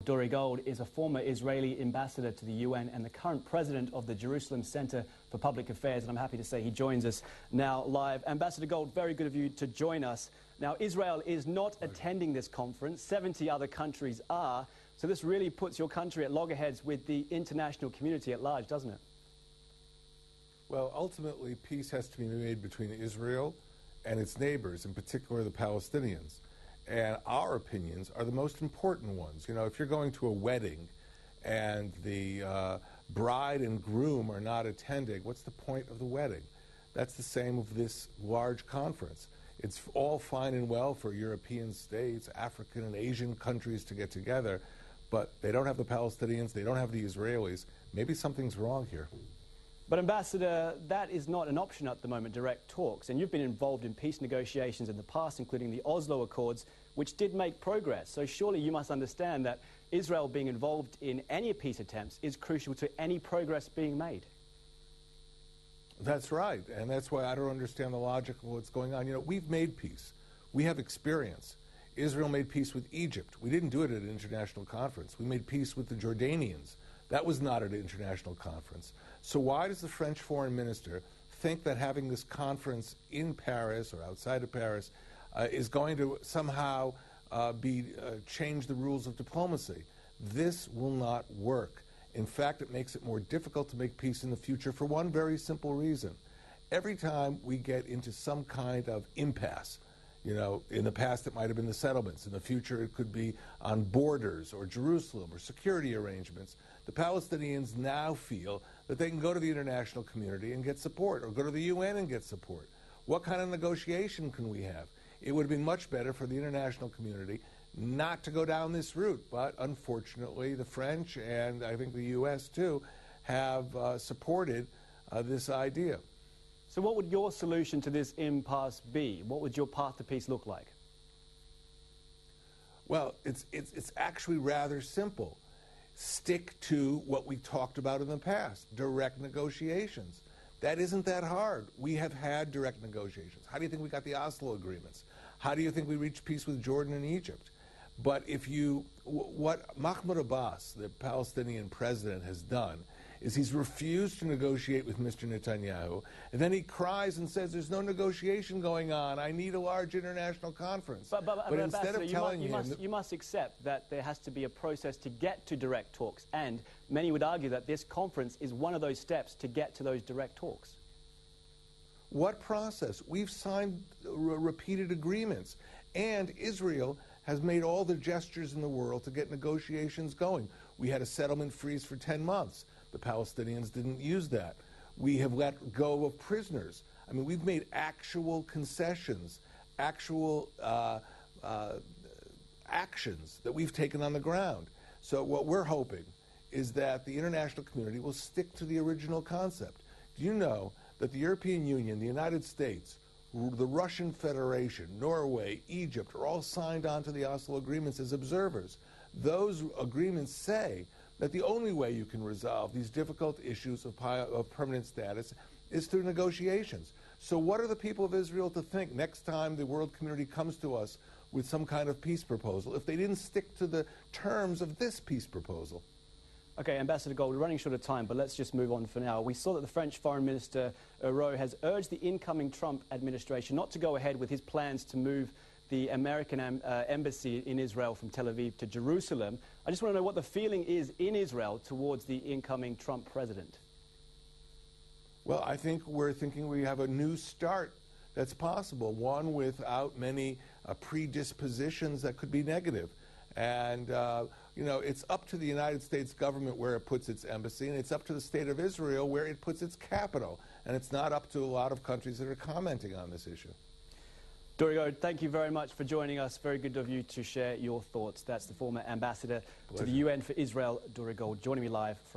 Dore is a former Israeli ambassador to the UN and the current president of the Jerusalem Center for Public Affairs, and I'm happy to say he joins us now live. Ambassador Gold, very good of you to join us. Now, Israel is not attending this conference. 70 other countries are, so this really puts your country at loggerheads with the international community at large, doesn't it? Well, ultimately, peace has to be made between Israel and its neighbors, in particular the Palestinians. And our opinions are the most important ones. You know, if you're going to a wedding and the bride and groom are not attending, what's the point of the wedding? That's the same of this large conference. It's all fine and well for European states, African and Asian countries to get together, but they don't have the Palestinians, they don't have the Israelis. Maybe something's wrong here. But, Ambassador, that is not an option at the moment, direct talks. And you've been involved in peace negotiations in the past, including the Oslo Accords, which did make progress. So surely you must understand that Israel being involved in any peace attempts is crucial to any progress being made. That's right. And that's why I don't understand the logic of what's going on. You know, we've made peace. We have experience. Israel made peace with Egypt. We didn't do it at an international conference. We made peace with the Jordanians. That was not at an international conference. So why does the French foreign minister think that having this conference in Paris or outside of Paris is going to somehow change the rules of diplomacy? This will not work. In fact, it makes it more difficult to make peace in the future for one very simple reason. Every time we get into some kind of impasse, you know, in the past it might have been the settlements. In the future it could be on borders or Jerusalem or security arrangements. The Palestinians now feel that they can go to the international community and get support, or go to the UN and get support. What kind of negotiation can we have? It would have been much better for the international community not to go down this route. But unfortunately, the French, and I think the US too, have supported this idea. So what would your solution to this impasse be? What would your path to peace look like? Well, it's actually rather simple. Stick to what we talked about in the past, direct negotiations. That isn't that hard. We have had direct negotiations. How do you think we got the Oslo agreements? How do you think we reached peace with Jordan and Egypt? But what Mahmoud Abbas, the Palestinian president, has done is he's refused to negotiate with Mr. Netanyahu, and then he cries and says, there's no negotiation going on, I need a large international conference. But instead of telling him... You must accept that there has to be a process to get to direct talks, and many would argue that this conference is one of those steps to get to those direct talks. What process? We've signed repeated agreements, and Israel has made all the gestures in the world to get negotiations going. We had a settlement freeze for 10 months. The Palestinians didn't use that. We have let go of prisoners. I mean, we've made actual concessions, actual actions that we've taken on the ground. So what we're hoping is that the international community will stick to the original concept. Do you know that the European Union, the United States, the Russian Federation, Norway, Egypt are all signed on to the Oslo agreements as observers? Those agreements say that the only way you can resolve these difficult issues of permanent status is through negotiations. So what are the people of Israel to think next time the world community comes to us with some kind of peace proposal if they didn't stick to the terms of this peace proposal? Okay, Ambassador Gold, we're running short of time, but let's just move on for now. We saw that the French Foreign Minister, has urged the incoming Trump administration not to go ahead with his plans to move the American embassy in Israel from Tel Aviv to Jerusalem. I just want to know what the feeling is in Israel towards the incoming Trump president. Well, I think we're thinking we have a new start that's possible, one without many predispositions that could be negative. And, you know, it's up to the United States government where it puts its embassy, and it's up to the state of Israel where it puts its capital. And it's not up to a lot of countries that are commenting on this issue. Dore, thank you very much for joining us. Very good of you to share your thoughts. That's the former ambassador to the UN for Israel, Dore Gold, joining me live from